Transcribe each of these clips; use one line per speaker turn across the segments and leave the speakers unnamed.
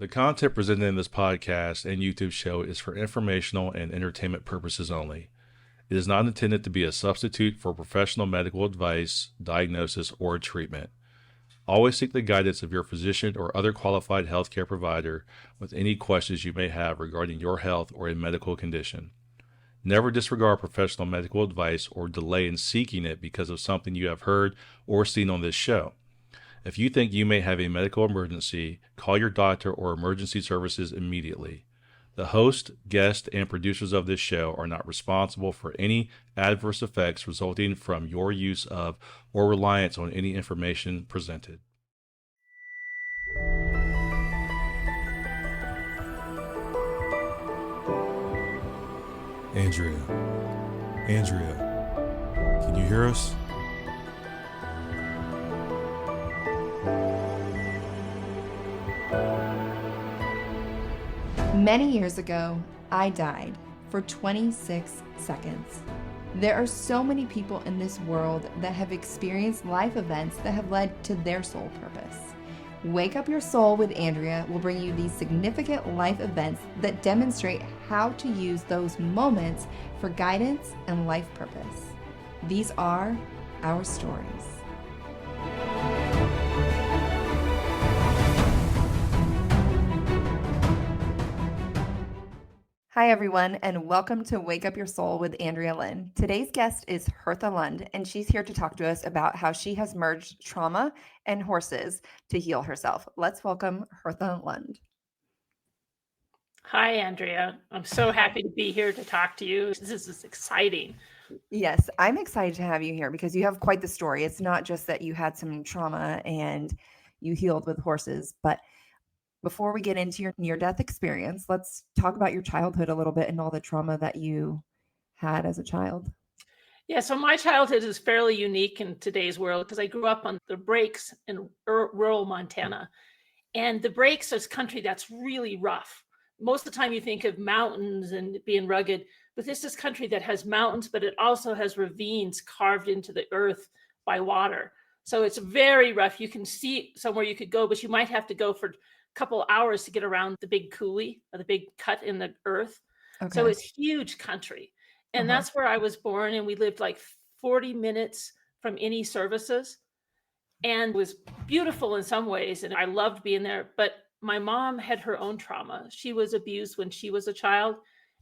The content presented in this podcast and YouTube show is for informational and entertainment purposes only. It is not intended to be a substitute for professional medical advice, diagnosis, or treatment. Always seek the guidance of your physician or other qualified healthcare provider with any questions you may have regarding your health or a medical condition. Never disregard professional medical advice or delay in seeking it because of something you have heard or seen on this show. If you think you may have a medical emergency, call your doctor or emergency services immediately. The host, guest, and producers of this show are not responsible for any adverse effects resulting from your use of or reliance on any information presented. Andrea, can you hear us?
Many years ago, I died for 26 seconds. There are so many people in this world that have experienced life events that have led to their soul purpose. Wake Up Your Soul with Andrea will bring you these significant life events that demonstrate how to use those moments for guidance and life purpose. These are our stories. Hi, everyone, and welcome to Wake Up Your Soul with Andrea Lynn. Today's guest is Hertha Lund, and she's here to talk to us about how she has merged trauma and horses to heal herself. Let's welcome Hertha Lund.
Hi, Andrea. I'm so happy to be here to talk to you. This is exciting.
Yes, I'm excited to have you here because you have quite the story. It's not just that you had some trauma and you healed with horses, but before we get into your near-death experience, let's talk about your childhood a little bit and all the trauma that you had as a child.
Yeah, so my childhood is fairly unique in today's world because I grew up on the breaks in rural Montana. And the breaks is country that's really rough. Most of the time you think of mountains and being rugged, but this is country that has mountains, but it also has ravines carved into the earth by water. So it's very rough. You can see somewhere you could go, but you might have to go for couple hours to get around the big coulee or the big cut in the earth. Okay. So it's huge country. And that's where I was born. And we lived like 40 minutes from any services and it was beautiful in some ways. And I loved being there. But my mom had her own trauma. She was abused when she was a child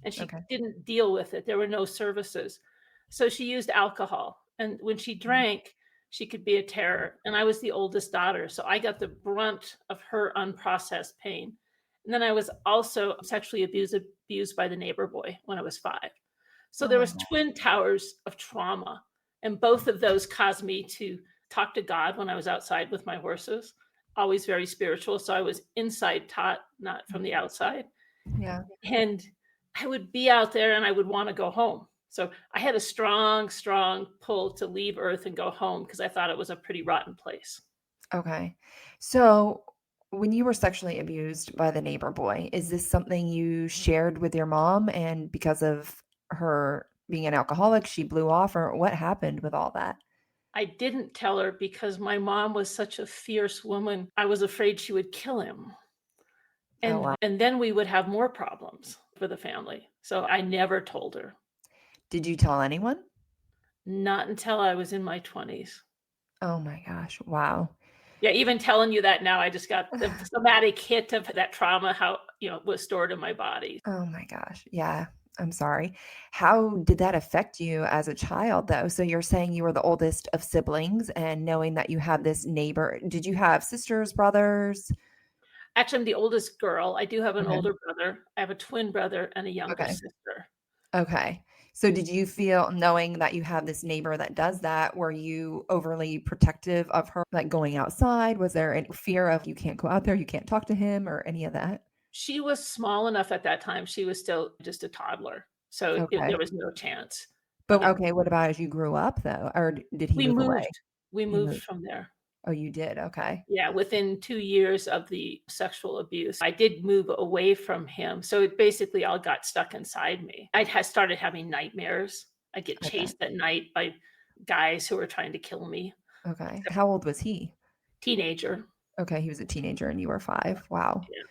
and she didn't deal with it. There were no services. So she used alcohol. And when she drank, she could be a terror. And I was the oldest daughter. So I got the brunt of her unprocessed pain. And then I was also sexually abused by the neighbor boy when I was 5. So there was twin towers of trauma. And both of those caused me to talk to God when I was outside with my horses, always very spiritual. So I was inside taught, not from the outside.
Yeah.
And I would be out there and I would want to go home. So I had a strong pull to leave Earth and go home because I thought it was a pretty rotten place.
Okay. So when you were sexually abused by the neighbor boy, is this something you shared with your mom? And because of her being an alcoholic, she blew off, or what happened with all that?
I didn't tell her because my mom was such a fierce woman. I was afraid she would kill him. And then we would have more problems for the family. So I never told her.
Did you tell anyone?
Not until I was in my 20s.
Oh my gosh. Wow.
Yeah, even telling you that now, I just got the somatic hit of that trauma, how, was stored in my body.
Oh my gosh. Yeah. I'm sorry. How did that affect you as a child, though? So you're saying you were the oldest of siblings and knowing that you had this neighbor. Did you have sisters, brothers?
Actually, I'm the oldest girl. I do have an older brother. I have a twin brother and a younger sister.
Okay. So did you feel, knowing that you have this neighbor that does that, were you overly protective of her, like going outside? Was there any fear of you can't go out there, you can't talk to him, or any of that?
She was small enough at that time. She was still just a toddler. So there was no chance.
But okay, what about as you grew up, though? Or did he move away?
We moved from there.
Oh, you did? Okay.
Yeah, within 2 years of the sexual abuse, I did move away from him. So it basically all got stuck inside me. I had started having nightmares. I get chased at night by guys who were trying to kill me.
Okay. How old was he?
Teenager.
Okay, he was a teenager and you were 5. Wow.
Yeah.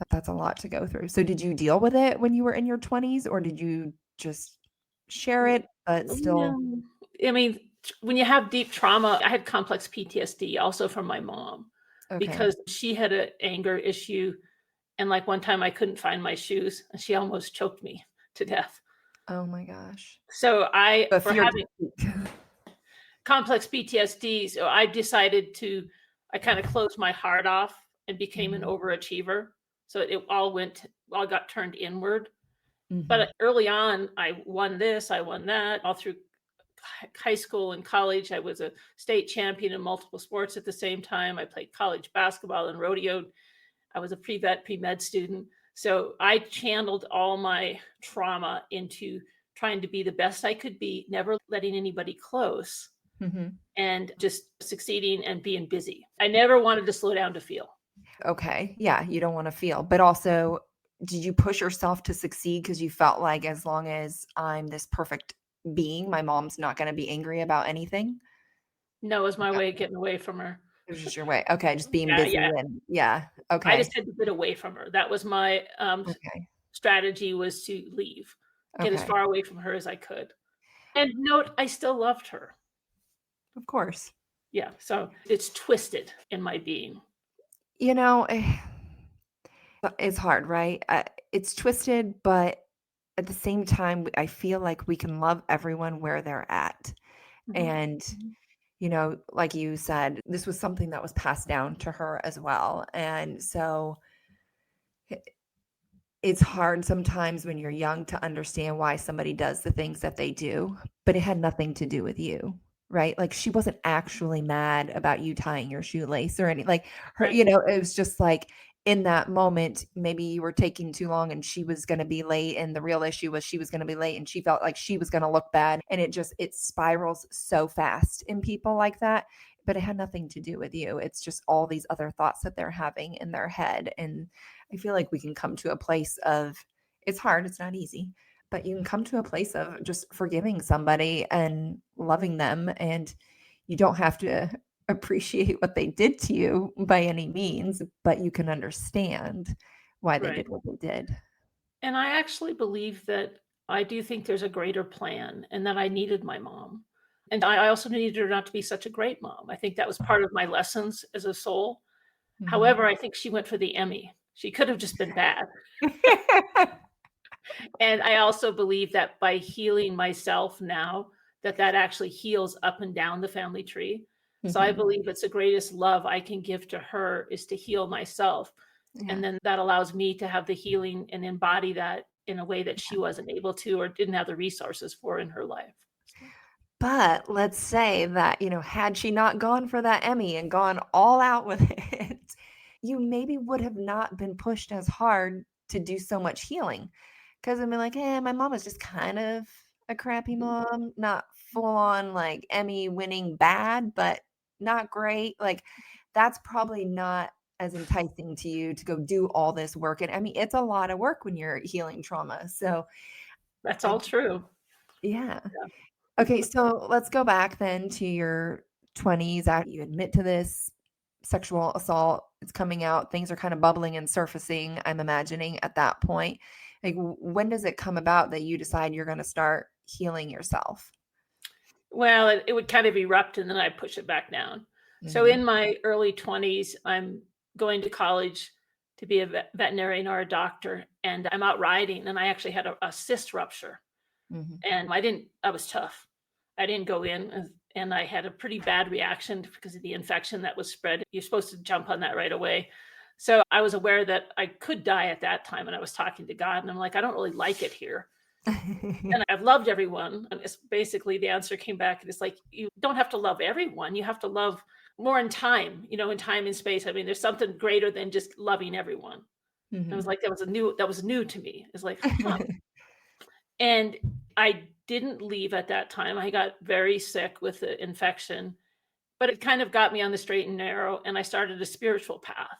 That's a lot to go through. So did you deal with it when you were in your 20s, or did you just share it, but still?
No. I mean, when you have deep trauma, I had complex PTSD also from my mom
Okay.
because she had an anger issue. And like one time I couldn't find my shoes and she almost choked me to death.
Oh my gosh.
So
But
for
fear.
having complex PTSD, so I kind of closed my heart off and became an
Mhm.
overachiever. So it all got turned inward.
Mhm.
But early on, I won this, I won that, all through high school and college. I was a state champion in multiple sports at the same time. I played college basketball and rodeoed. I was a pre-vet, pre-med student. So I channeled all my trauma into trying to be the best I could be, never letting anybody close,
Mhm.
and just succeeding and being busy. I never wanted to slow down to feel.
Okay. Yeah, you don't want to feel. But also, did you push yourself to succeed because you felt like as long as I'm this perfect being, my mom's not going to be angry about anything?
No, it was my
Yeah.
way of getting away from her.
It was just your way. Okay, just being
Yeah,
busy
yeah.
and yeah.
I
Okay.
just had to get away from her. That was my
Okay.
strategy, was to leave, get as
Okay.
far away from her as I could. And note, I still loved her.
Of course.
Yeah, so it's twisted in my being.
You know, it's hard, right? It's twisted, but at the same time, I feel like we can love everyone where they're at.
Mhm.
And, like you said, this was something that was passed down to her as well. And so it's hard sometimes when you're young to understand why somebody does the things that they do, but it had nothing to do with you, right? Like she wasn't actually mad about you tying your shoelace or any like her,
Right,
it was just like in that moment, maybe you were taking too long and she was going to be late. And the real issue was she was going to be late and she felt like she was going to look bad. And it spirals so fast in people like that. But it had nothing to do with you. It's just all these other thoughts that they're having in their head. And I feel like we can come to a place of it's hard, it's not easy, but you can come to a place of just forgiving somebody and loving them. And you don't have to appreciate what they did to you by any means, but you can understand why they
right.
did what they did.
And I actually believe that I do think there's a greater plan and that I needed my mom. And I also needed her not to be such a great mom. I think that was part of my lessons as a soul.
Mhm.
However, I think she went for the Emmy. She could have just been bad. And I also believe that by healing myself now, that actually heals up and down the family tree. So I
Mhm.
believe it's the greatest love I can give to her is to heal myself. And
Yeah.
then that allows me to have the healing and embody that in a way that she wasn't able to or didn't have the resources for in her life. So,
But let's say that, had she not gone for that Emmy and gone all out with it, you maybe would have not been pushed as hard to do so much healing. Because I'd be like, my mom was just kind of a crappy mom, not full on like Emmy winning bad, but not great. Like, that's probably not as enticing to you to go do all this work. And I mean, it's a lot of work when you're healing trauma. So,
that's
I,
all true.
yeah.
Yeah.
Okay, so let's go back then to your 20s after you admit to this sexual assault. It's coming out. Things are kind of bubbling and surfacing, I'm imagining, at that point. Like, when does it come about that you decide you're going to start healing yourself?
Well, it would kind of erupt and then I push it back down. So
Mhm.
in my early 20s, I'm going to college to be a veterinarian or a doctor, and I'm out riding, and I actually had a cyst rupture.
Mhm.
And I was tough. I didn't go in, and I had a pretty bad reaction because of the infection that was spread. You're supposed to jump on that right away. So I was aware that I could die at that time, and I was talking to God, and I'm like, I don't really like it here. And I've loved everyone. And it's basically the answer came back, and it's like, you don't have to love everyone. You have to love more in time, in time and space. I mean, there's something greater than just loving everyone. It was
Mhm.
like that was new to me. It's like, huh. And I didn't leave at that time. I got very sick with the infection, but it kind of got me on the straight and narrow, and I started a spiritual path.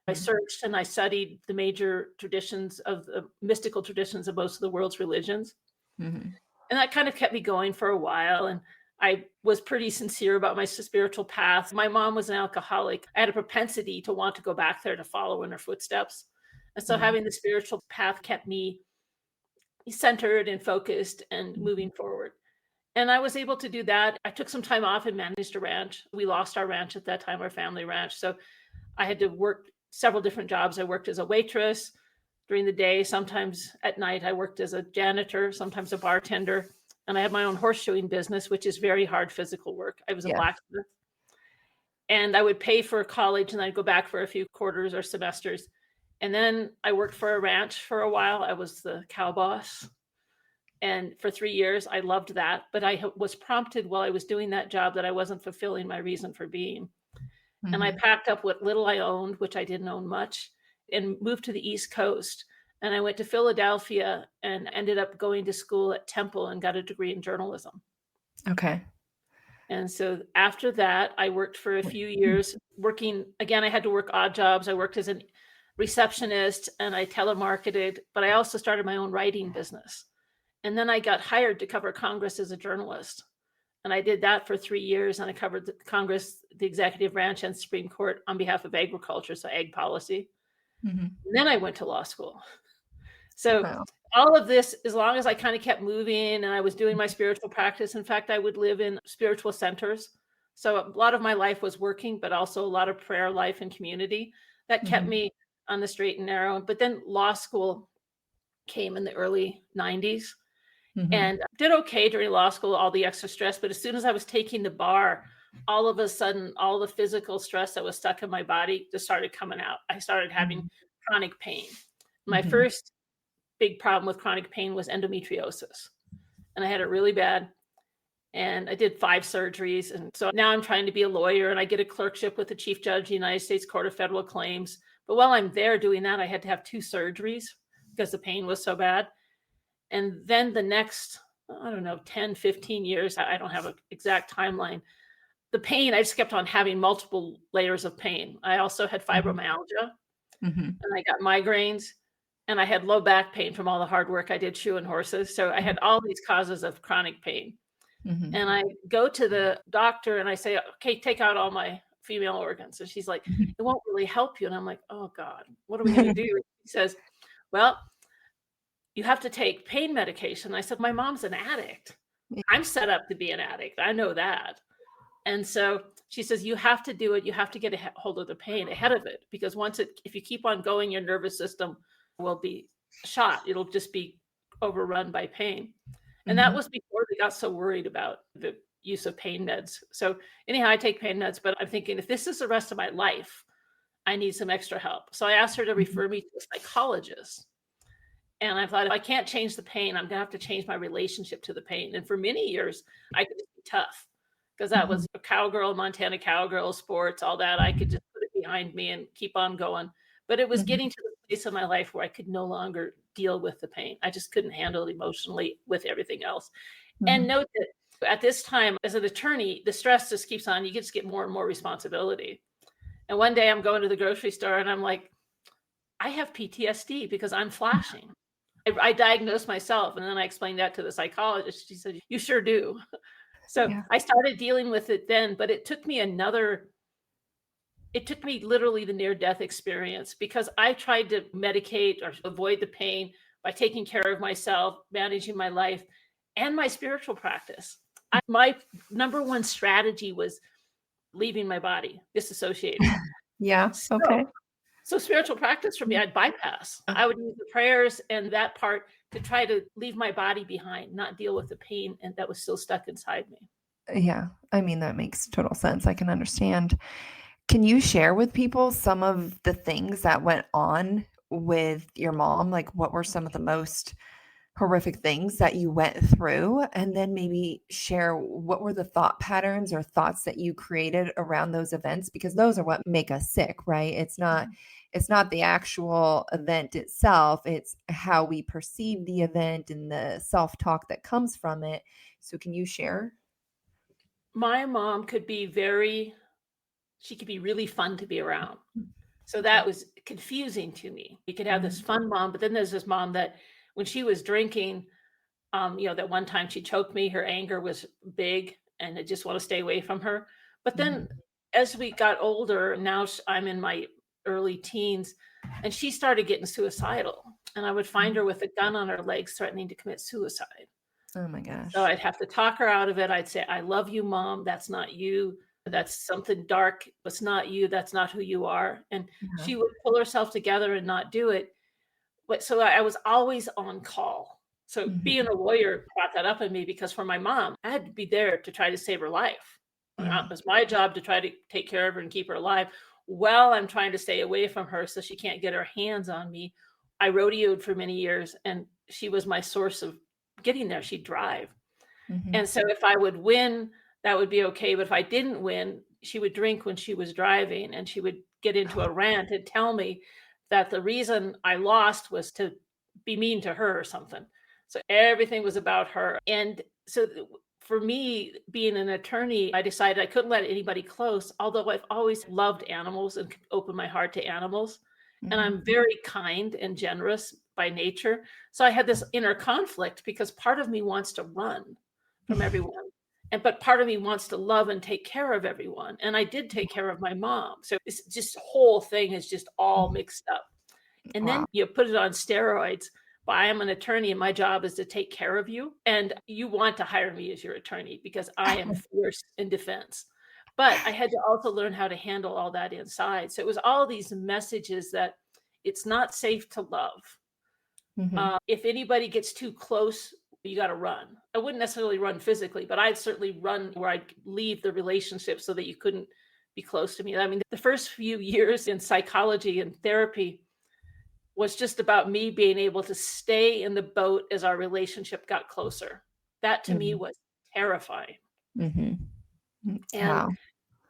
I
Mhm.
searched and I studied the major traditions of the mystical traditions of most of the world's religions.
Mhm.
And that kind of kept me going for a while. And I was pretty sincere about my spiritual path. My mom was an alcoholic. I had a propensity to want to go back there to follow in her footsteps. And so having the spiritual path kept me centered and focused and moving forward. And I was able to do that. I took some time off and managed a ranch. We lost our ranch at that time, our family ranch. So I had to work several different jobs. I worked as a waitress during the day. Sometimes at night, I worked as a janitor, sometimes a bartender. And I had my own horseshoeing business, which is very hard physical work. I was a blacksmith. And I would pay for college and I'd go back for a few quarters or semesters. And then I worked for a ranch for a while. I was the cow boss. And for 3 years, I loved that. But I was prompted while I was doing that job that I wasn't fulfilling my reason for being. And I packed up what little I owned, which I didn't own much, and moved to the East Coast. And I went to Philadelphia and ended up going to school at Temple and got a degree in journalism.
Okay.
And so after that, I worked for a few years working. Again, I had to work odd jobs. I worked as a receptionist and I telemarketed, but I also started my own writing business. And then I got hired to cover Congress as a journalist. And I did that for 3 years. And I covered the Congress, the executive branch, and Supreme Court on behalf of agriculture, so ag policy. And then I went to law school. So all of this, as long as I kind of kept moving and I was doing my spiritual practice, in fact, I would live in spiritual centers. So a lot of my life was working, but also a lot of prayer life and community that kept me on the straight and narrow. But then law school came in the early 90s. And I did okay during law school, all the extra stress. But as soon as I was taking the bar, all of a sudden, all the physical stress that was stuck in my body just started coming out. I started having chronic pain. My first big problem with chronic pain was endometriosis. And I had it really bad. And I did 5 surgeries. And so now I'm trying to be a lawyer and I get a clerkship with the Chief Judge of the United States Court of Federal Claims. But while I'm there doing that, I had to have 2 surgeries because the pain was so bad. And then the next, 10, 15 years, I don't have an exact timeline. The pain, I just kept on having multiple layers of pain. I also had fibromyalgia and I got migraines and I had low back pain from all the hard work I did shoeing horses. So I had all these causes of chronic pain. And I go to the doctor and I say, okay, take out all my female organs. And she's like, it won't really help you. And I'm like, oh God, what are we going to do? He says, well, you have to take pain medication. I said, my mom's an addict. I'm set up to be an addict. I know that. And so she says, you have to do it. You have to get a hold of the pain ahead of it. Because if you keep on going, your nervous system will be shot. It'll just be overrun by pain. And that was before they got so worried about the use of pain meds. So anyhow, I take pain meds, but I'm thinking if this is the rest of my life, I need some extra help. So I asked her to refer me to a psychologist. And I thought, if I can't change the pain, I'm going to have to change my relationship to the pain. And for many years, I could just be tough because that was a cowgirl, Montana cowgirl, sports, all that. I could just put it behind me and keep on going. But it was getting to the place in my life where I could no longer deal with the pain. I just couldn't handle it emotionally with everything else. And note that at this time, as an attorney, the stress just keeps on. You just get more and more responsibility. And one day I'm going to the grocery store and I'm like, I have PTSD because I'm flashing. I diagnosed myself and then I explained that to the psychologist. She said, you sure do. So I started dealing with it then, but it took me literally the near-death experience because I tried to medicate or avoid the pain by taking care of myself, managing my life and my spiritual practice. My number one strategy was leaving my body, disassociating. So spiritual practice for me, I'd bypass. I would use the prayers and that part to try to leave my body behind, not deal with the pain and that was still stuck inside me.
Yeah. I mean, that makes total sense. I can understand. Can you share with people some of the things that went on with your mom? Like what were some of the most horrific things that you went through? And then maybe share what were the thought patterns or thoughts that you created around those events? Because those are what make us sick, right? It's not the actual event itself. It's how we perceive the event and the self-talk that comes from it. So can you share?
My mom could be really fun to be around. So that was confusing to me. You could have this fun mom, but then there's this mom that when she was drinking, that one time she choked me, her anger was big and I just want to stay away from her. But then as we got older, now I'm in my early teens, And she started getting suicidal. And I would find her with a gun on her legs threatening to commit suicide.
Oh my gosh.
So I'd have to talk her out of it. I'd say, I love you, Mom. That's not you. That's something dark. It's not you. That's not who you are. And
Yeah.
she would pull herself together and not do it. But so I was always on call. So being a lawyer brought that up in me, because for my mom, I had to be there to try to save her life.
Yeah.
It was my job to try to take care of her and keep her alive while I'm trying to stay away from her so she can't get her hands on me. I rodeoed for many years, and she was my source of getting there. She'd drive. And so if I would win, that would be okay. But if I didn't win, she would drink when she was driving, and she would get into a rant and tell me that the reason I lost was to be mean to her or something. So everything was about her. And so for me, being an attorney, I decided I couldn't let anybody close, although I've always loved animals and opened my heart to animals. And I'm very kind and generous by nature. So I had this inner conflict, because part of me wants to run from everyone. But part of me wants to love and take care of everyone. And I did take care of my mom. So it's just whole thing is just all mixed up. And then you put it on steroids. But I am an attorney, and my job is to take care of you. And you want to hire me as your attorney because I am fierce in defense. But I had to also learn how to handle all that inside. So it was all these messages that it's not safe to love. If anybody gets too close, you got to run. I wouldn't necessarily run physically, but I'd certainly run where I'd leave the relationship so that you couldn't be close to me. I mean, the first few years in psychology and therapy was just about me being able to stay in the boat as our relationship got closer. That to me was terrifying. And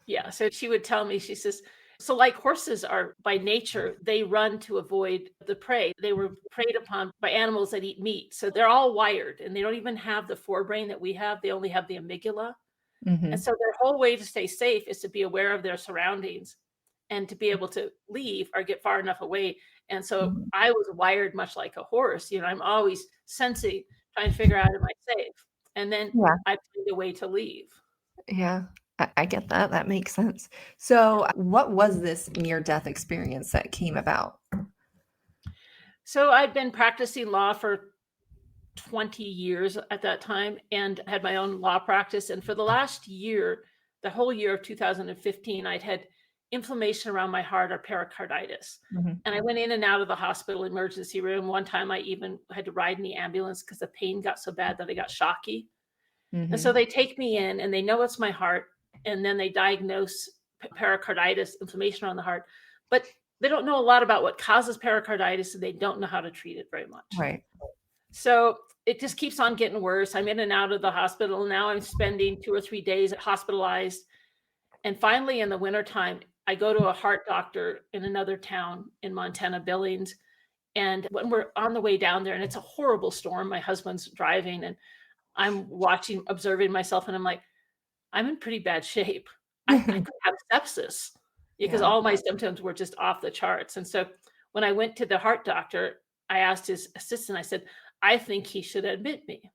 yeah, so she would tell me, she says, so like horses are by nature, they run to avoid the prey. They were preyed upon by animals that eat meat. So they're all wired, and they don't even have the forebrain that we have. They only have the amygdala. And so their whole way to stay safe is to be aware of their surroundings and to be able to leave or get far enough away. And so I was wired much like a horse. You know, I'm always sensing, trying to figure out, am I safe? And then I find a way to leave.
Yeah, I get that. That makes sense. So what was this near-death experience that came about?
So I'd been practicing law for 20 years at that time and had my own law practice. And for the last year, the whole year of 2015, I'd had inflammation around my heart, or pericarditis. And I went in and out of the hospital emergency room. One time I even had to ride in the ambulance because the pain got so bad that I got shocky. And so they take me in, and they know it's my heart, and then they diagnose pericarditis, inflammation around the heart. But they don't know a lot about what causes pericarditis, and they don't know how to treat it very much.
Right.
So it just keeps on getting worse. I'm in and out of the hospital. Now I'm spending 2 or 3 days hospitalized. And finally, in the wintertime, I go to a heart doctor in another town in Montana, Billings. And when we're on the way down there, and it's a horrible storm, my husband's driving, and I'm watching, observing myself, and I'm like, I'm in pretty bad shape. I could have sepsis because all my symptoms were just off the charts. And so when I went to the heart doctor, I asked his assistant, I said, I think he should admit me.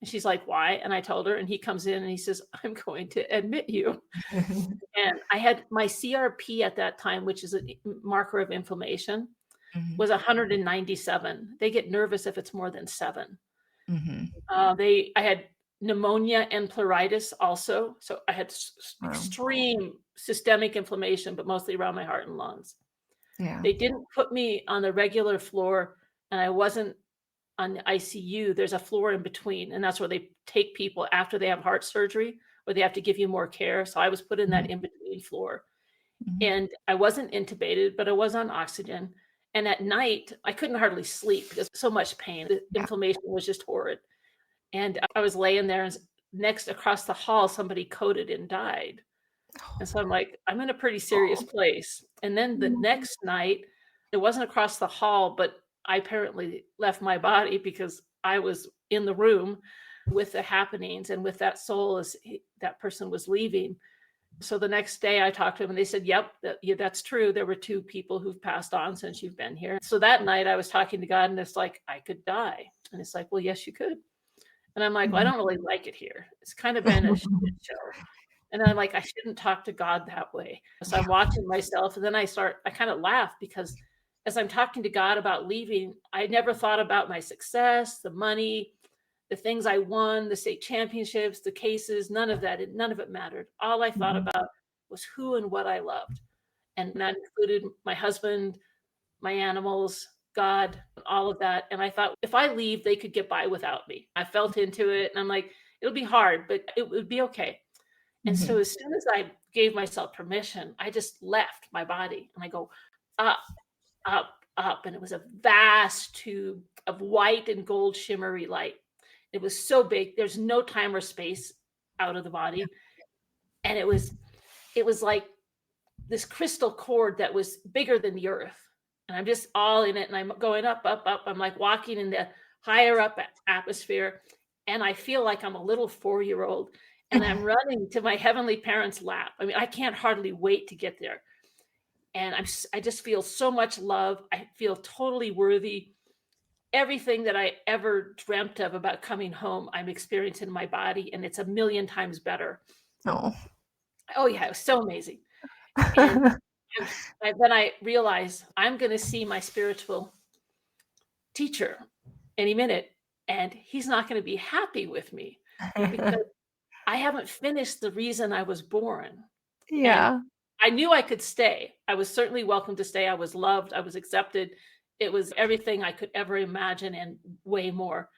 And she's like, why? And I told her, and he comes in and he says, I'm going to admit you. And I had my CRP at that time, which is a marker of inflammation, was 197. They get nervous if it's more than 7. I had pneumonia and pleuritis also. So I had extreme systemic inflammation, but mostly around my heart and lungs. They didn't put me on the regular floor, and I wasn't on the ICU. There's a floor in between, and that's where they take people after they have heart surgery, where they have to give you more care. So I was put in that in-between floor. And I wasn't intubated, but I was on oxygen. And at night, I couldn't hardly sleep because so much pain. The inflammation was just horrid. And I was laying there, and next across the hall, somebody coded and died. And so I'm like, I'm in a pretty serious place. And then the next night, it wasn't across the hall, but I apparently left my body because I was in the room with the happenings and with that soul as that person was leaving. So the next day I talked to them, and they said, yep, that's true. There were 2 people who've passed on since you've been here. So that night I was talking to God, and it's like, I could die. And it's like, well, yes, you could. And I'm like, well, I don't really like it here. It's kind of been a shit show. And I'm like, I shouldn't talk to God that way. So I'm watching myself, and then I kind of laugh because as I'm talking to God about leaving, I never thought about my success, the money, the things I won, the state championships, the cases, none of that. None of it mattered. All I thought about was who and what I loved. And that included my husband, my animals, God, all of that. And I thought, if I leave, they could get by without me. I felt into it and I'm like, it'll be hard, but it would be okay. And so as soon as I gave myself permission, I just left my body and I go up, up, up. And it was a vast tube of white and gold shimmery light. It was so big. There's no time or space out of the body. And it was like this crystal cord that was bigger than the earth. And I'm just all in it. And I'm going up, up, up. I'm like walking in the higher up atmosphere. And I feel like I'm a little 4-year-old and I'm running to my heavenly parents' lap. I mean, I can't hardly wait to get there. And I just feel so much love. I feel totally worthy. Everything that I ever dreamt of about coming home, I'm experiencing in my body, and it's a million times better. Oh yeah, it was so amazing. And then I realized I'm going to see my spiritual teacher any minute, and he's not going to be happy with me because I haven't finished the reason I was born.
Yeah.
And I knew I could stay. I was certainly welcome to stay. I was loved. I was accepted. It was everything I could ever imagine and way more.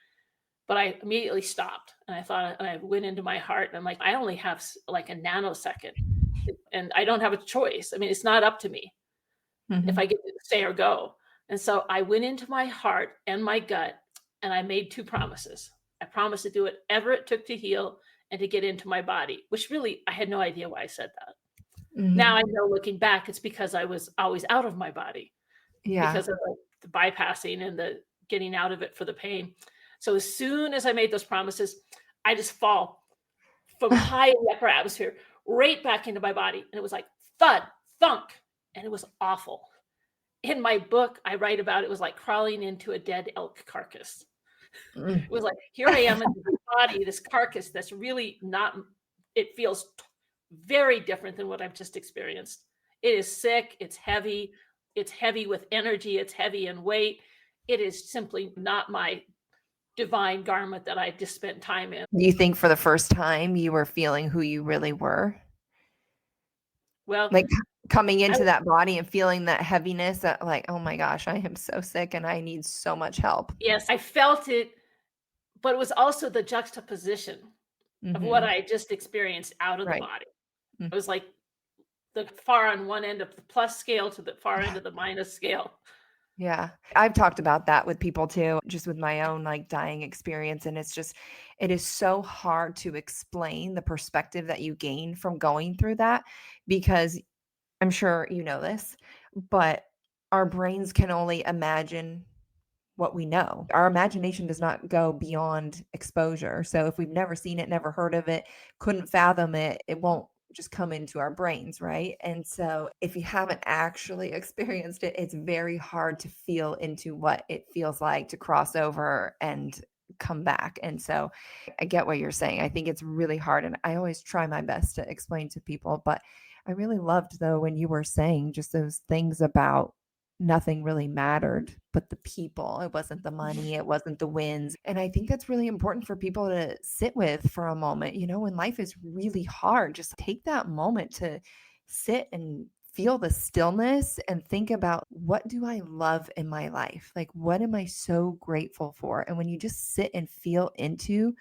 But I immediately stopped and I thought, and I went into my heart and I'm like, I only have like a nanosecond and I don't have a choice. I mean, it's not up to me if I get to stay or go. And so I went into my heart and my gut and I made 2 promises. I promised to do whatever it took to heal and to get into my body, which really, I had no idea why I said that. Now I know, looking back, it's because I was always out of my body. Yeah. Because of the bypassing and the getting out of it for the pain. So as soon as I made those promises, I just fall from high in the upper atmosphere right back into my body. And it was like thud, thunk. And it was awful. In my book, I write about it was like crawling into a dead elk carcass. It was like, here I am in this body, this carcass that's really not, it feels very different than what I've just experienced. It is sick. It's heavy with energy. It's heavy in weight. It is simply not my divine garment that I just spent time in.
Do you think for the first time you were feeling who you really were?
Well,
like coming into that body and feeling that heaviness that like, oh my gosh, I am so sick and I need so much help.
Yes, I felt it, but it was also the juxtaposition of what I just experienced out of the body. It was like the far on one end of the plus scale to the far end of the minus scale.
Yeah. I've talked about that with people too, just with my own like dying experience. And it is so hard to explain the perspective that you gain from going through that, because I'm sure you know this, but our brains can only imagine what we know. Our imagination does not go beyond exposure. So if we've never seen it, never heard of it, couldn't fathom it, it won't just come into our brains, right? And so if you haven't actually experienced it, it's very hard to feel into what it feels like to cross over and come back. And so I get what you're saying. I think it's really hard. And I always try my best to explain to people, but I really loved though when you were saying just those things about nothing really mattered but the people. It wasn't the money, it wasn't the wins. And I think that's really important for people to sit with for a moment. You know, when life is really hard, just take that moment to sit and feel the stillness and think about, what do I love in my life? Like, what am I so grateful for? And when you just sit and feel into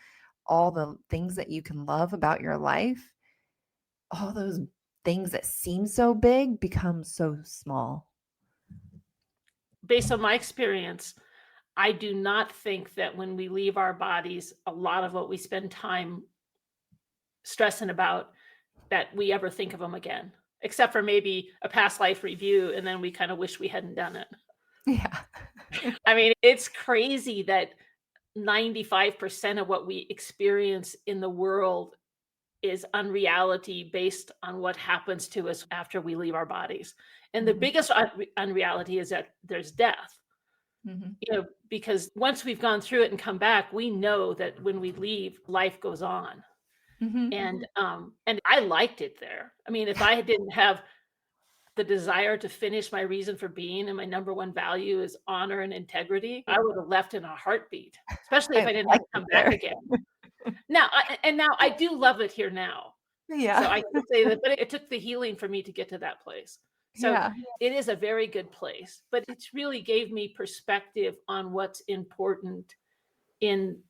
all the things that you can love about your life, all those things that seem so big become so small.
Based on my experience, I do not think that when we leave our bodies, a lot of what we spend time stressing about, that we ever think of them again, except for maybe a past life review. And then we kind of wish we hadn't done it.
Yeah.
I mean, it's crazy that 95% of what we experience in the world is unreality based on what happens to us after we leave our bodies. And the biggest unreality is that there's death. You know, because once we've gone through it and come back, we know that when we leave, life goes on. And I liked it there. I mean, if I didn't have the desire to finish my reason for being and my number one value is honor and integrity, I would have left in a heartbeat, especially if
I
I didn't have
like
to come
it
back
there.
again. Now I do love it here now. So
Yeah.
I can say that, but it took the healing for me to get to that place. So
Yeah.
it is a very good place, but it's really gave me perspective on what's important in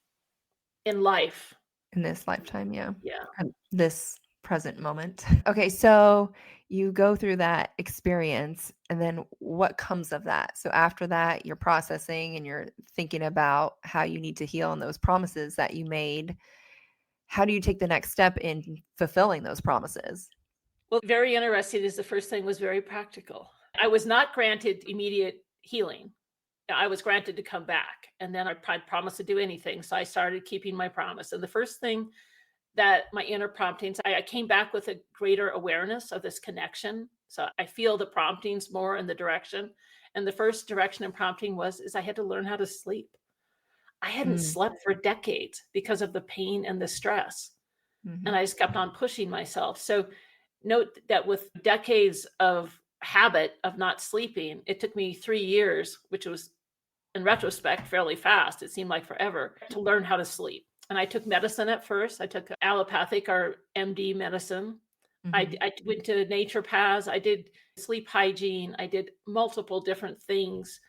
life.
In this lifetime, yeah.
Yeah.
And this present moment. Okay, so you go through that experience, and then what comes of that? So after that, you're processing and you're thinking about how you need to heal and those promises that you made. How do you take the next step in fulfilling those promises?
Well, very interesting is the first thing was very practical. I was not granted immediate healing. I was granted to come back, and then I promised to do anything. So I started keeping my promise. And the first thing that my inner promptings, I came back with a greater awareness of this connection. So I feel the promptings more in the direction. And the first direction and prompting is I had to learn how to sleep. I hadn't
Mm,
slept for decades because of the pain and the stress. And
mhm.
I just kept on pushing myself. So note that with decades of habit of not sleeping, it took me 3 years, which was in retrospect fairly fast. It seemed like forever to learn how to sleep. And I took medicine at first. I took allopathic or MD medicine.
Mhm.
I went to naturopaths. I did sleep hygiene. I did multiple different things.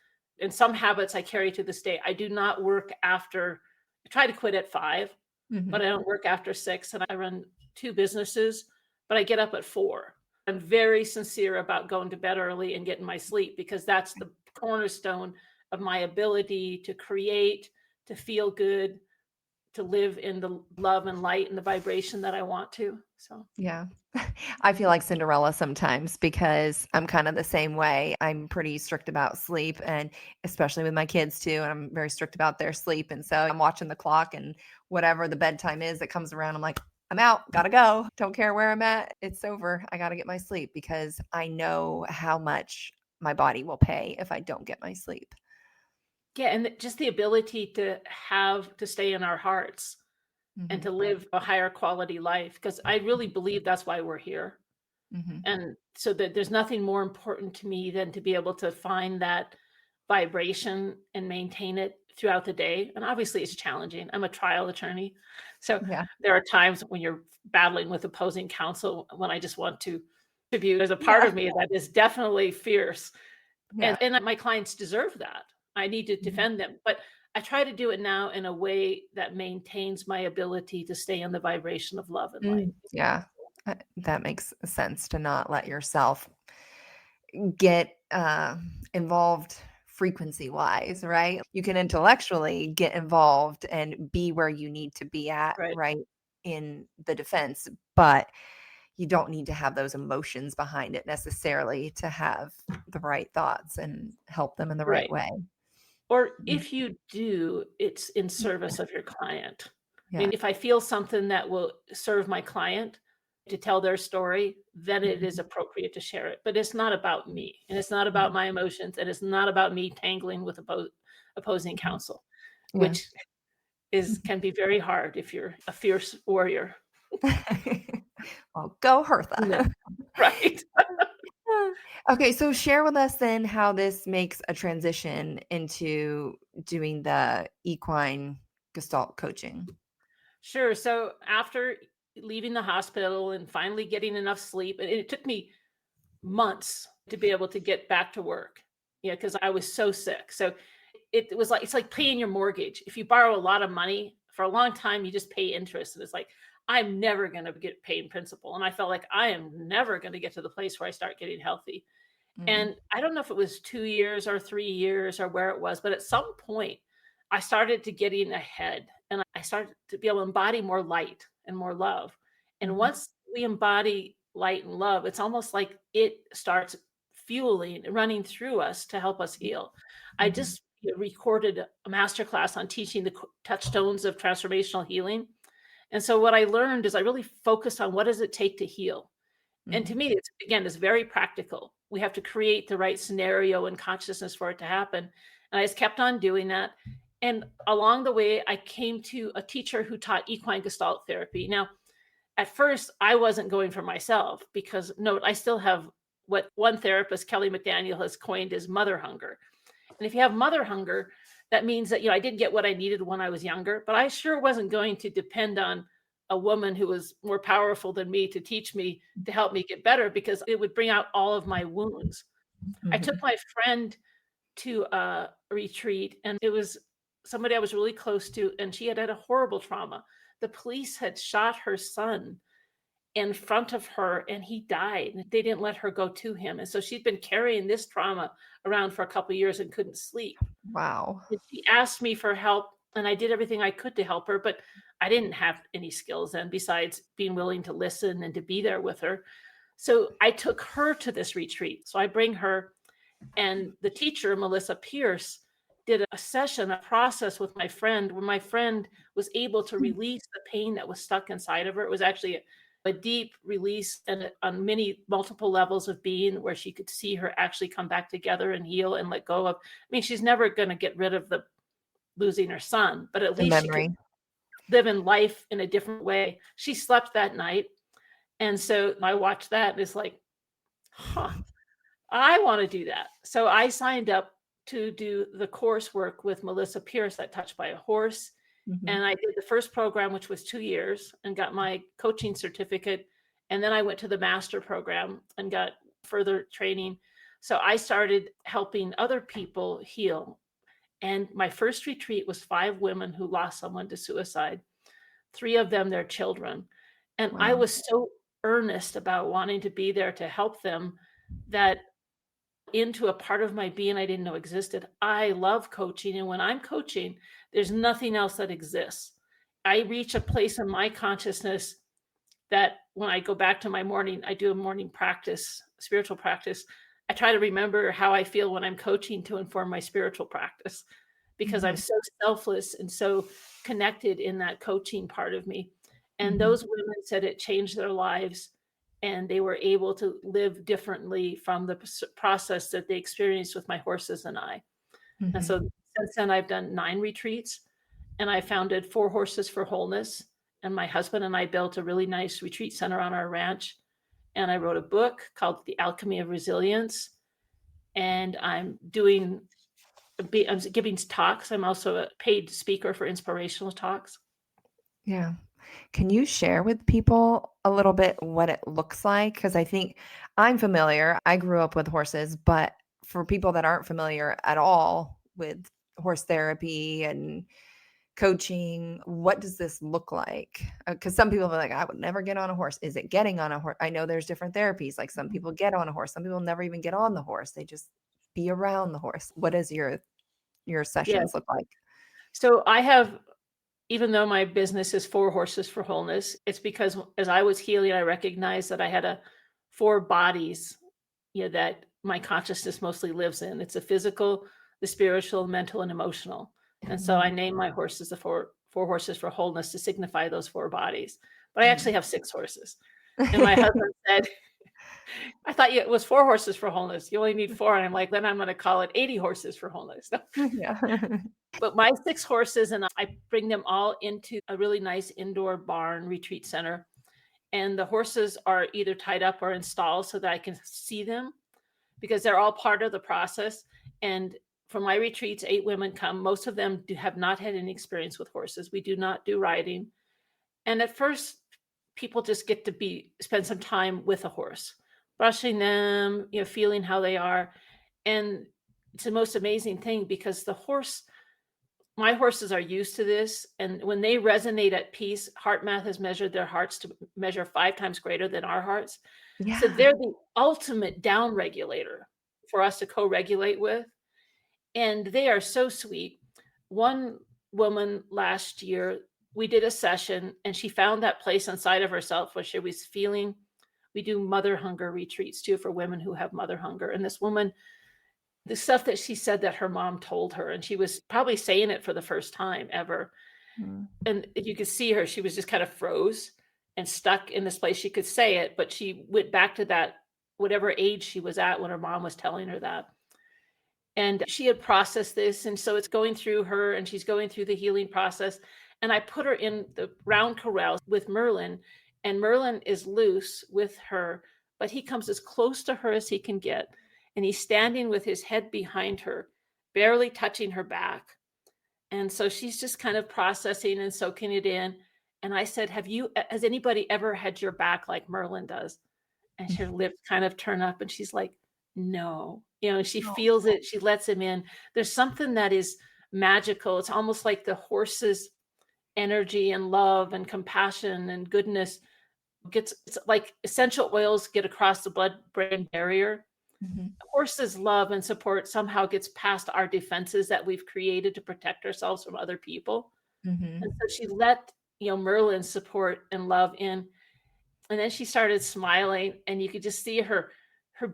And some habits I carry to this day. I do not work after, I try to quit at 5, but
Mhm.
I don't work after 6. And I run 2 businesses, but I get up at 4. I'm very sincere about going to bed early and getting my sleep because that's the cornerstone of my ability to create, to feel good, to live in the love and light and the vibration that I want to. So,
Yeah. I feel like Cinderella sometimes because I'm kind of the same way. I'm pretty strict about sleep, and especially with my kids too. And I'm very strict about their sleep. And so I'm watching the clock, and whatever the bedtime is that comes around, I'm like, I'm out, gotta go. Don't care where I'm at. It's over. I gotta get my sleep because I know how much my body will pay if I don't get my sleep.
yeah, and just the ability to stay in our hearts and
Hmm.
to live a higher quality life because I really believe that's why we're here.
Hmm.
And so that there's nothing more important to me than to be able to find that vibration and maintain it throughout the day. And obviously it's challenging. I'm a trial attorney. So
Yeah.
there are times when you're battling with opposing counsel when I just want to contribute. There's a part
Yeah.
of me that is definitely fierce.
Yeah.
And my clients deserve that. I need to
Mhm.
defend them. But I try to do it now in a way that maintains my ability to stay in the vibration of love and light.
Yeah. That makes sense to not let yourself get involved frequency wise, right? You can intellectually get involved and be where you need to be at,
Right.
right, in the defense, but you don't need to have those emotions behind it necessarily to have the right thoughts and help them in the right
Right.
way.
Or
Mm,
if you do, it's in service of your client. I
yeah.
mean, if I feel something that will serve my client to tell their story, then it is
Mhm.
appropriate to share it. But it's not about me, and it's not about my emotions, and it's not about me tangling with opposing
Mhm.
counsel,
Yeah.
which can be very hard if you're a fierce warrior.
Well, go
Yeah.
Hertha.
Right.
Okay, so share with us then how this makes a transition into doing the equine gestalt coaching.
Sure. So after leaving the hospital and finally getting enough sleep, and it took me months to be able to get back to work. Yeah, because I was so sick. So it was like it's like paying your mortgage. If you borrow a lot of money for a long time, you just pay interest. And it's like, I'm never going to get paid in principal. And I felt like I am never going to get to the place where I start getting healthy.
Mm,
And I don't know if it was 2 years or 3 years or where it was, but at some point I started to getting ahead and I started to be able to embody more light and more love. And
mhm,
once we embody light and love, it's almost like it starts fueling, running through us to help us heal. I
mhm,
just recorded a masterclass on teaching the touchstones of transformational healing. And so what I learned is I really focused on what does it take to heal? And to
mhm,
me, it's very practical. We have to create the right scenario and consciousness for it to happen. And I just kept on doing that. And along the way, I came to a teacher who taught equine gestalt therapy. Now, at first, I wasn't going for myself because note, I still have what one therapist, Kelly McDaniel, has coined as mother hunger. And if you have mother hunger, that means that, I didn't get what I needed when I was younger, but I sure wasn't going to depend on a woman who was more powerful than me to teach me, to help me get better, because it would bring out all of my wounds. I took my friend to a retreat, and it was somebody I was really close to, and she had had a horrible trauma. The police had shot her son in front of her, and he died, and they didn't let her go to him. And so she'd been carrying this trauma around for a couple of years and couldn't sleep.
Wow.
And she asked me for help, and I did everything I could to help her, but I didn't have any skills then besides being willing to listen and to be there with her. So I took her to this retreat. So I bring her, and the teacher, Melissa Pierce, did a session, a process with my friend, where my friend was able to release the pain that was stuck inside of her. It was actually a deep release, and on multiple levels of being, where she could see her actually come back together and heal and let go of. I mean, she's never going to get rid of the losing her son, but at
The
least she
memory.
could live in life in a different way. She slept that night. And so I watched that, and it's like, I want to do that. So I signed up to do the coursework with Melissa Pierce, that Touched by a Horse. And I did the first program, which was 2 years, and got my coaching certificate. And then I went to the master program and got further training. So I started helping other people heal. And my first retreat was 5 women who lost someone to suicide, 3 of them their children. And I
Wow.
was so earnest about wanting to be there to help them that into a part of my being I didn't know existed. I love coaching. And when I'm coaching, there's nothing else that exists. I reach a place in my consciousness that when I go back to my morning, I do a morning practice, spiritual practice. I try to remember how I feel when I'm coaching to inform my spiritual practice, because I'm so selfless and so connected in that coaching part of me. And those women said it changed their lives, and they were able to live differently from the process that they experienced with my horses and I. And so since then, I've done 9 retreats, and I founded 4 Horses for Wholeness. And my husband and I built a really nice retreat center on our ranch. And I wrote a book called The Alchemy of Resilience. And I'm giving talks. I'm also a paid speaker for inspirational talks.
Yeah. Can you share with people a little bit what it looks like? Because I think I'm familiar. I grew up with horses, but for people that aren't familiar at all with horse therapy and coaching, what does this look like? Because some people are like, I would never get on a horse. Is it getting on a horse? I know there's different therapies. Like some people get on a horse. Some people never even get on the horse. They just be around the horse. What does your sessions look like?
So I have, even though my business is 4 Horses for Wholeness, it's because as I was healing, I recognized that I had 4 bodies, that my consciousness mostly lives in. It's the physical, the spiritual, mental, and emotional. And so I named my horses the four Horses for Wholeness to signify those 4 bodies. But I actually have 6 horses. And my husband said, I thought it was 4 Horses for Wholeness. You only need 4. And I'm like, then I'm going to call it 80 Horses for Wholeness.
Yeah.
But my 6 horses, and I bring them all into a really nice indoor barn retreat center. And the horses are either tied up or installed so that I can see them, because they're all part of the process. And for my retreats, 8 women come. Most of them have not had any experience with horses. We do not do riding. And at first, people just get to spend some time with a horse, brushing them, feeling how they are. And it's the most amazing thing, because my horses are used to this. And when they resonate at peace, Heart Math has measured their hearts to measure 5 times greater than our hearts.
Yeah.
So they're the ultimate down regulator for us to co-regulate with. And they are so sweet. One woman last year, we did a session, and she found that place inside of herself where she was feeling. We do mother hunger retreats too for women who have mother hunger. And this woman, the stuff that she said that her mom told her, and she was probably saying it for the first time ever. And if you could see her, she was just kind of froze and stuck in this place. She could say it, but she went back to that, whatever age she was at when her mom was telling her that. And she had processed this. And so it's going through her, and she's going through the healing process. And I put her in the round corral with Merlin, and Merlin is loose with her but he comes as close to her as he can get. And he's standing with his head behind her, barely touching her back. And so she's just kind of processing and soaking it in. And I said, has anybody ever had your back like Merlin does? And her lips kind of turn up and she's like, no, she feels it. She lets him in. There's something that is magical. It's almost like the horse's energy and love and compassion and goodness it's like essential oils get across the blood-brain barrier.
Mm-hmm.
Horses' love and support somehow gets past our defenses that we've created to protect ourselves from other people.
Mm-hmm.
And so she let, Merlin's support and love in. And then she started smiling, and you could just see her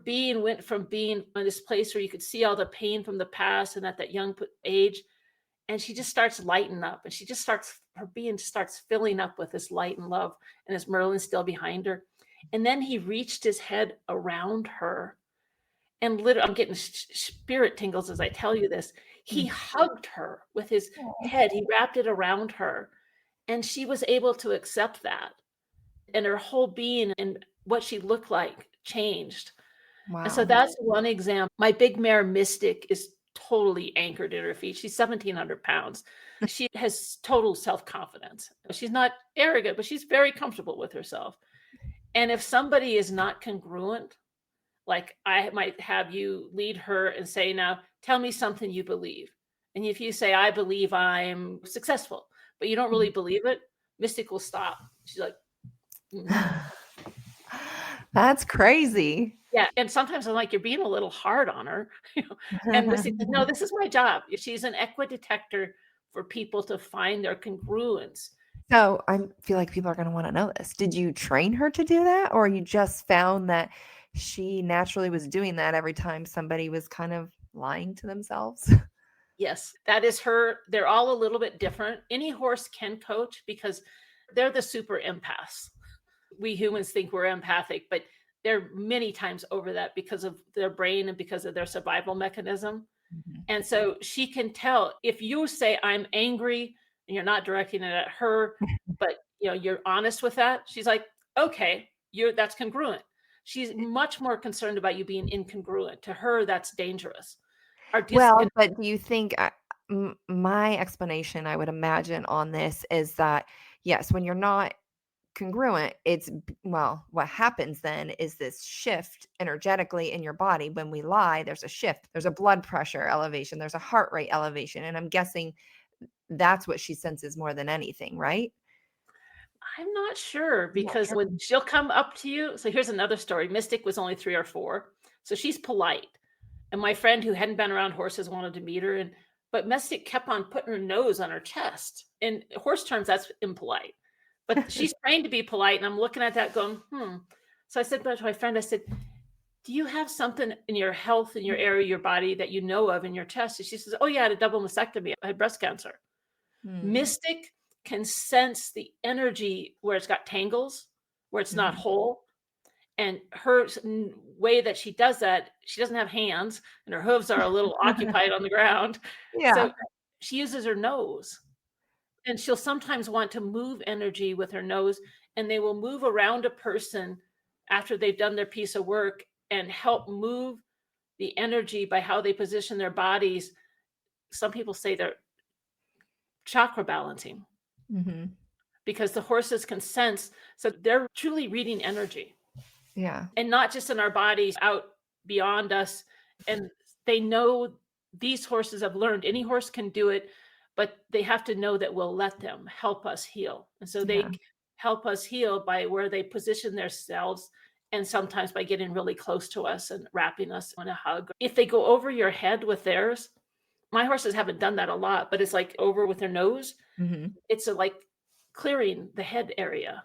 being went from being in this place where you could see all the pain from the past and at that young age. And she just starts lighting up, and her being starts filling up with this light and love. And as Merlin's still behind her. And then he reached his head around her. And literally, I'm getting spirit tingles as I tell you this. He hugged her with his head. He wrapped it around her. And she was able to accept that. And her whole being and what she looked like changed.
Wow.
And so that's one example. My big mare Mystic is totally anchored in her feet. She's 1,700 pounds. She has total self-confidence. She's not arrogant, but she's very comfortable with herself. And if somebody is not congruent, like I might have you lead her and say, now tell me something you believe. And if you say, I believe I'm successful, but you don't really believe it, Mystic will stop. She's like,
That's crazy.
Yeah. And sometimes I'm like, you're being a little hard on her. And Mystic said, no, this is my job. She's an equidetector for people to find their congruence.
So I feel like people are going to want to know this. Did you train her to do that, or you just found that she naturally was doing that every time somebody was kind of lying to themselves?
Yes, that is her. They're all a little bit different. Any horse can coach because they're the super empaths. We humans think we're empathic, but they're many times over that because of their brain and because of their survival mechanism.
Mm-hmm.
And so she can tell if you say, I'm angry, and you're not directing it at her, but you're honest with that. She's like, okay, that's congruent. She's much more concerned about you being incongruent. To her, that's dangerous.
Well, but do you think my explanation, I would imagine, on this is that, yes, when you're not congruent, what happens then is this shift energetically in your body. When we lie, there's a shift. There's a blood pressure elevation. There's a heart rate elevation. And I'm guessing that's what she senses more than anything, right?
I'm not sure, because when she'll come up to you. So here's another story. Mystic was only 3 or 4. So she's polite. And my friend who hadn't been around horses wanted to meet her. But Mystic kept on putting her nose on her chest. In horse terms, that's impolite. But she's trained to be polite. And I'm looking at that going, So I said to my friend, I said, do you have something in your health, in your area, your body that you know of in your chest? And she says, oh yeah, I had a double mastectomy. I had breast cancer. Mystic can sense the energy where it's got tangles, where it's not whole. And her way that she does that, she doesn't have hands and her hooves are a little occupied on the ground.
Yeah.
So she uses her nose. And she'll sometimes want to move energy with her nose, and they will move around a person after they've done their piece of work and help move the energy by how they position their bodies. Some people say they're chakra balancing because the horses can sense. So they're truly reading energy.
Yeah.
And not just in our bodies, out beyond us. And they know these horses have learned any horse can do it, but they have to know that we'll let them help us heal. And so they help us heal by where they position themselves, and sometimes by getting really close to us and wrapping us in a hug. If they go over your head with theirs, my horses haven't done that a lot, but it's like over with their nose. It's like clearing the head area.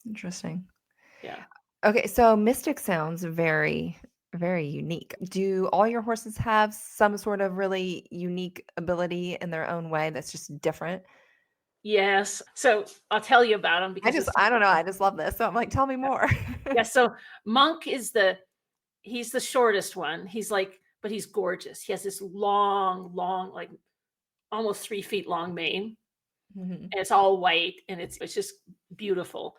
Interesting.
Yeah.
Okay, so Mystic sounds very, very unique. Do all your horses have some sort of really unique ability in their own way that's just different?
Yes. So I'll tell you about them because
I don't know. I just love this. So I'm like, tell me more.
Yeah. So Monk he's the shortest one. But he's gorgeous. He has this long, like almost 3 feet long mane. And it's all white and it's just beautiful.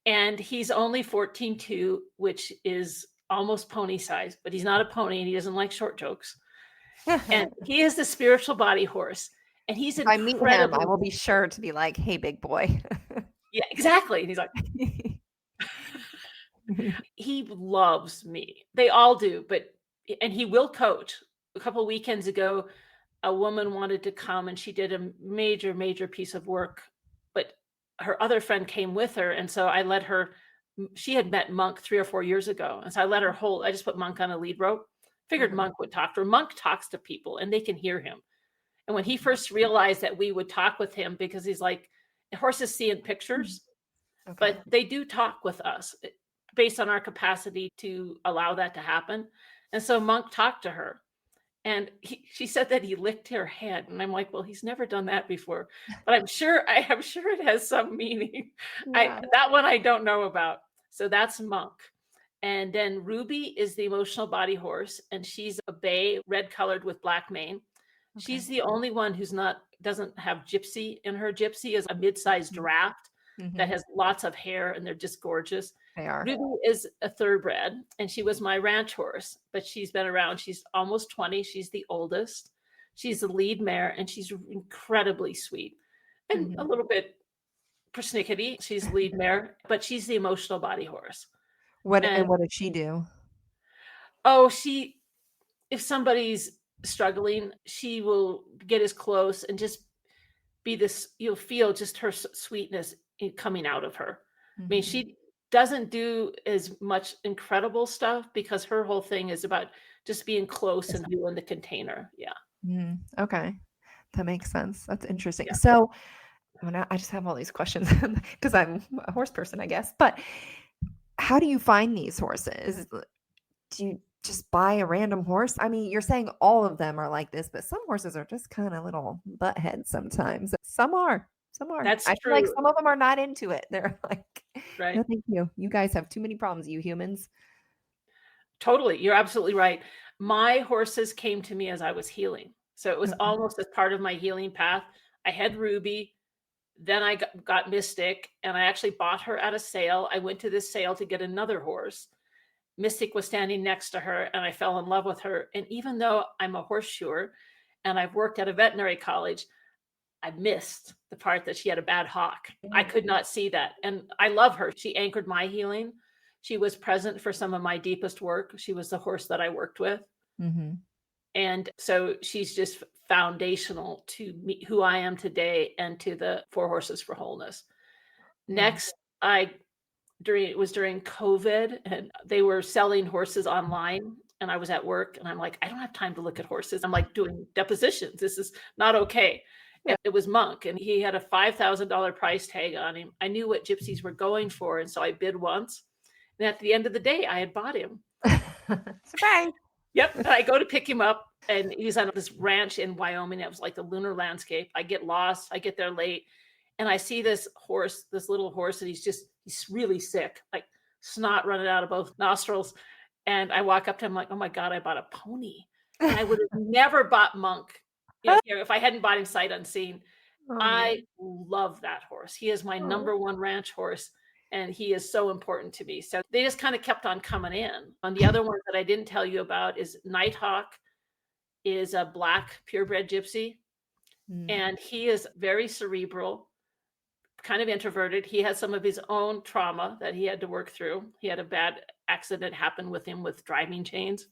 And he's only 14.2, which is almost pony size, but he's not a pony and he doesn't like short jokes. And he is the spiritual body horse. And he's
If I meet him, I
incredible.
will be sure to be like, hey, big boy.
Yeah, exactly. And he's like, he loves me. They all do, and he will coach. A couple of weekends ago, a woman wanted to come and she did a major, major piece of work, but her other friend came with her. And so I let her, she had met Monk 3 or 4 years ago. And so I let her I just put Monk on a lead rope. Figured Monk would talk to her. Monk talks to people and they can hear him. And when he first realized that we would talk with him, because he's like, horses see in pictures, but they do talk with us based on our capacity to allow that to happen. And so Monk talked to her. And she said that he licked her hand. And I'm like, well, he's never done that before. But I'm sure it has some meaning.
Yeah.
That one I don't know about. So that's Monk. And then Ruby is the emotional body horse. And she's a bay, red colored with black mane. She's the only one doesn't have gypsy in her. Gypsy is a mid-sized draft that has lots of hair and they're just gorgeous.
They are.
Ruby is a thoroughbred and she was my ranch horse, but she's been around. She's almost 20. She's the oldest. She's the lead mare and she's incredibly sweet and a little bit persnickety. She's lead mare, but she's the emotional body horse.
What does she do?
Oh, if somebody's struggling, she will get as close and just be this, you'll feel just her sweetness coming out of her. I mean, she doesn't do as much incredible stuff because her whole thing is about just being close and doing the container. Yeah.
Okay. That makes sense. That's interesting.
Yeah.
So I just have all these questions because I'm a horse person, I guess. But how do you find these horses? Do you just buy a random horse? I mean, you're saying all of them are like this, but some horses are just kind of little butt heads sometimes. Some are.
That's
I feel
true.
like some of them are not into it. They're like,
right.
No, thank you. You guys have too many problems, you humans.
Totally. You're absolutely right. My horses came to me as I was healing. So it was almost as part of my healing path. I had Ruby, then I got Mystic, and I actually bought her at a sale. I went to this sale to get another horse. Mystic was standing next to her and I fell in love with her. And even though I'm a horseshoer and I've worked at a veterinary college, I missed the part that she had a bad hock. I could not see that. And I love her. She anchored my healing. She was present for some of my deepest work. She was the horse that I worked with. And so she's just foundational to me, who I am today, and to the 4 Horses for Wholeness. Next, it was during COVID and they were selling horses online and I was at work and I'm like, I don't have time to look at horses. I'm like doing depositions. This is not okay. And it was Monk and he had a $5,000 price tag on him. I knew what gypsies were going for. And so I bid once. And at the end of the day, I had bought him.
Surprise.
Yep. And I go to pick him up and he's on this ranch in Wyoming. It was like the lunar landscape. I get lost. I get there late. And I see this little horse, and he's really sick, like snot running out of both nostrils. And I walk up to him like, oh my God, I bought a pony. And I would have never bought Monk if I hadn't bought him sight unseen. I love that horse. He is my number one ranch horse, and he is so important to me. So they just kind of kept on coming in. And the other one that I didn't tell you about is Nighthawk, is a black purebred gypsy. And he is very cerebral, kind of introverted. He has some of his own trauma that he had to work through. He had a bad accident happen with him with driving chains.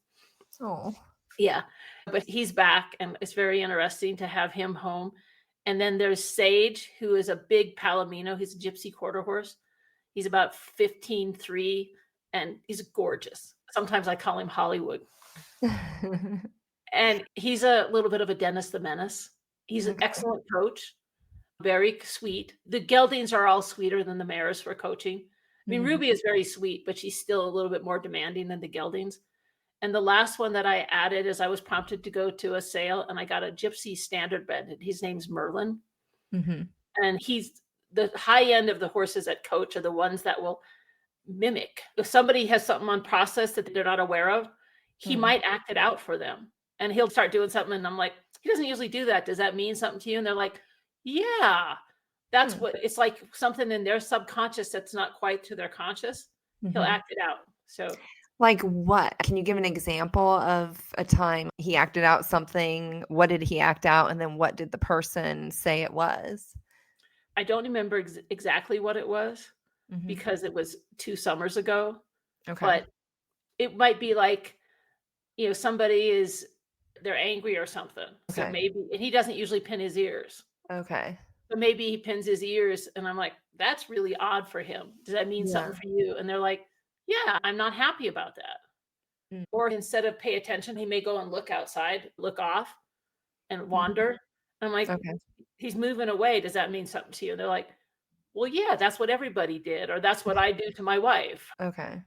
Oh,
yeah. But he's back and it's very interesting to have him home. And then there's Sage, who is a big Palomino. He's a gypsy quarter horse. He's about 15.3 and he's gorgeous. Sometimes I call him Hollywood. And he's a little bit of a Dennis the Menace. He's an excellent coach. Very sweet. The geldings are all sweeter than the mares for coaching. I mean, Ruby is very sweet, but she's still a little bit more demanding than the geldings. And the last one that I added is I was prompted to go to a sale and I got a gypsy standard bred. His name's Merlin. And he's the high end of the horses at coach are the ones that will mimic. If somebody has something on process that they're not aware of, he might act it out for them. And he'll start doing something. And I'm like, he doesn't usually do that. Does that mean something to you? And they're like, yeah, That's what it's like, something in their subconscious that's not quite to their conscious. He'll
Mhm.
act it out. So
Like what? Can you give an example of a time he acted out something? What did he act out? And then what did the person say it was?
I don't remember exactly what it was
Mhm.
because it was 2 summers ago,
Okay.
but it might be like, somebody they're angry or something. So
Okay.
maybe, and he doesn't usually pin his ears.
Okay.
But maybe he pins his ears and I'm like, "That's really odd for him. Does that mean something
Yeah.
for you?" And they're like, "Yeah, I'm not happy about that."
Mm.
Or instead of pay attention, he may go and look outside, look off and
Mhm.
wander. I'm like,
Okay.
"He's moving away. Does that mean something to you?" And they're like, "Well, yeah, that's what everybody did, or that's what I do to my wife."
Okay.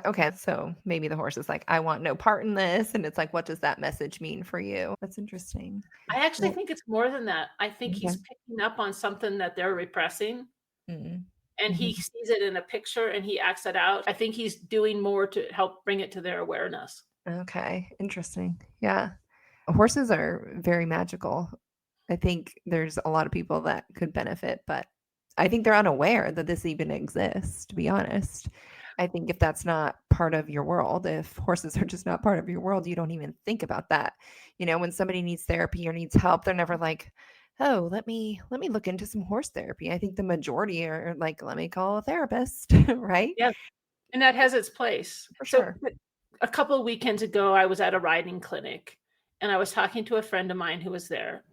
Okay. So maybe the horse is like, I want no part in this. And it's like, what does that message mean for you? That's interesting.
I actually
Well,
think it's more than that. I think he's
okay.
picking up on something that they're repressing,
Mm.
and he
Mhm.
sees it in a picture and he acts it out. I think he's doing more to help bring it to their awareness.
Okay. Interesting. Yeah. Horses are very magical. I think there's a lot of people that could benefit, but I think they're unaware that this even exists, to be honest. I think if that's not part of your world, if horses are just not part of your world, you don't even think about that. When somebody needs therapy or needs help, they're never like, "Oh, let me look into some horse therapy." I think the majority are like, "Let me call a therapist," right?
Yeah, and that has its place.
For
So,
sure.
but a couple of weekends ago, I was at a riding clinic, and I was talking to a friend of mine who was there,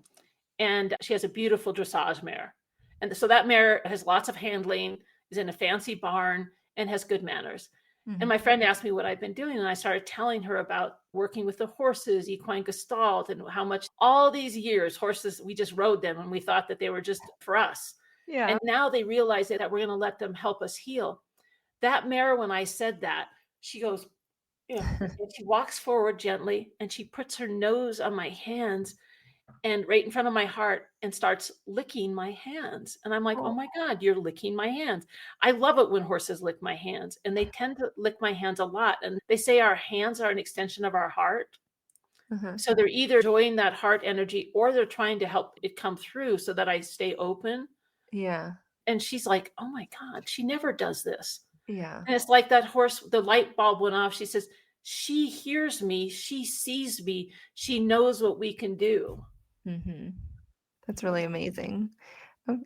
and she has a beautiful dressage mare. And so that mare has lots of handling, is in a fancy barn, and has good manners. And
Mhm.
my friend asked me what I've been doing, and I started telling her about working with the horses, equine gestalt, and how much all these years horses, we just rode them and we thought that they were just for us.
Yeah.
And now they realize that we're going to let them help us heal. That mare, when I said that, she goes, and she walks forward gently and she puts her nose on my hands and right in front of my heart and starts licking my hands. And I'm like, "Oh
Oh.
my God, you're licking my hands." I love it when horses lick my hands, and they tend to lick my hands a lot. And they say our hands are an extension of our heart.
Uh-huh.
So they're either enjoying that heart energy or they're trying to help it come through so that I stay open.
Yeah.
And she's like, "Oh my God, she never does this."
Yeah.
And it's like that horse, the light bulb went off. She says, "She hears me, she sees me, she knows what we can do."
Mhm. That's really amazing. Oh,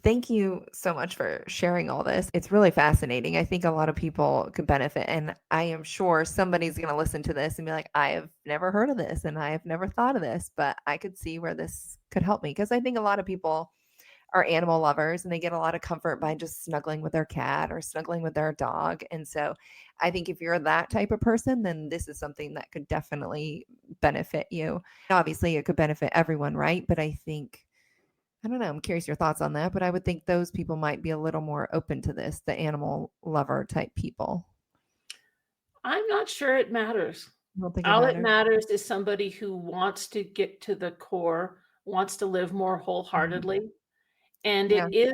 thank you so much for sharing all this. It's really fascinating. I think a lot of people could benefit. And I am sure somebody's going to listen to this and be like, I have never heard of this and I have never thought of this, but I could see where this could help me. Because I think a lot of people are animal lovers and they get a lot of comfort by just snuggling with their cat or snuggling with their dog. And so I think if you're that type of person, then this is something that could definitely benefit you. Obviously, it could benefit everyone, right? But I don't know. I'm curious your thoughts on that, but I would think those people might be a little more open to this, the animal lover type people.
I'm not sure it matters.
I don't think it
All it
matters.
matters is somebody who wants to get to the core, wants to live more
Mhm.
wholeheartedly. And
Yeah.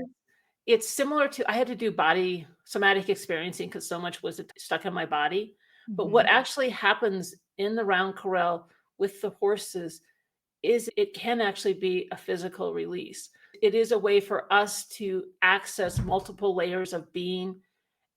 it's similar to, I had to do body somatic experiencing because so much was stuck in my body. But what
Mhm.
actually happens in the round corral with the horses is it can actually be a physical release. It is a way for us to access multiple layers of being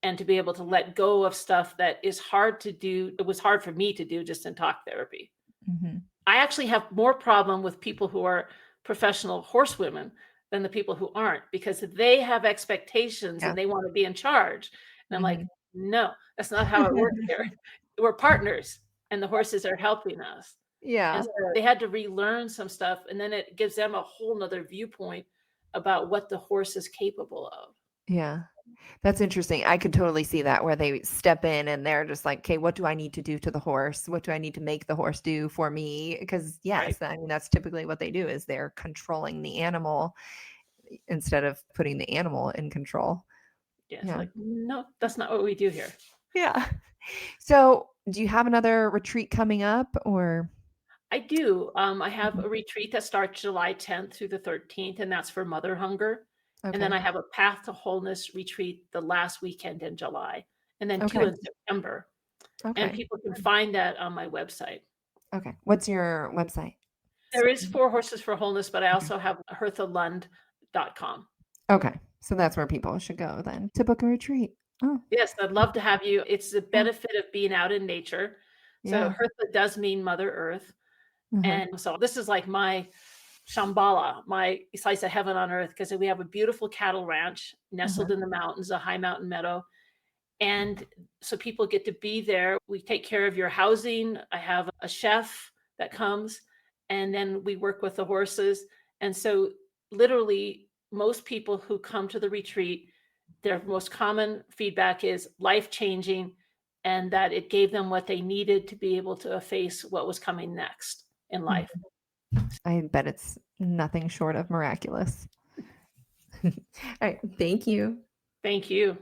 and to be able to let go of stuff that is hard to do. It was hard for me to do just in talk therapy.
Mhm.
I actually have more problem with people who are professional horsewomen than the people who aren't because they have expectations
Yeah.
and they want to be in charge. And I'm like,
Mhm.
no, that's not how it works here. We're partners and the horses are helping us. And
Yeah.
so they had to relearn some stuff. And then it gives them a whole nother viewpoint about what the horse is capable of.
Yeah. That's interesting. I could totally see that where they step in and they're just like, okay, what do I need to do to the horse? What do I need to make the horse do for me? Because
Right.
yes, I mean that's typically what they do is they're controlling the animal instead of putting the animal in control.
Yeah. It's
Yeah.
like, no, that's not what we do here.
Yeah. So, do you have another retreat coming up or?
I do. I have
Mhm.
a retreat that starts July 10th through the 13th, and that's for mother hunger. And then
Okay.
I have a Path to Wholeness retreat the last weekend in July, and then two
Okay.
in September. And
Okay.
people can find that on my website.
Okay. What's your website?
There is 4 Horses for Wholeness, but I
Okay.
also have Hertha Lund retreat.com.
Okay. So that's where people should go then to book a retreat. Oh,
Yes, I'd love to have you. It's the benefit of being out in nature. So
yeah.
Hertha does mean Mother Earth.
Mhm.
And so this is like my Shambhala, my slice of heaven on earth, because we have a beautiful cattle ranch nestled in the mountains, a high mountain meadow. And so people get to be there. We take care of your housing. I have a chef that comes, and then we work with the horses. And so literally most people who come to the retreat, their most common feedback is life-changing, and that it gave them what they needed to be able to face what was coming next in life.
I bet it's nothing short of miraculous. All right. Thank you.
Thank you.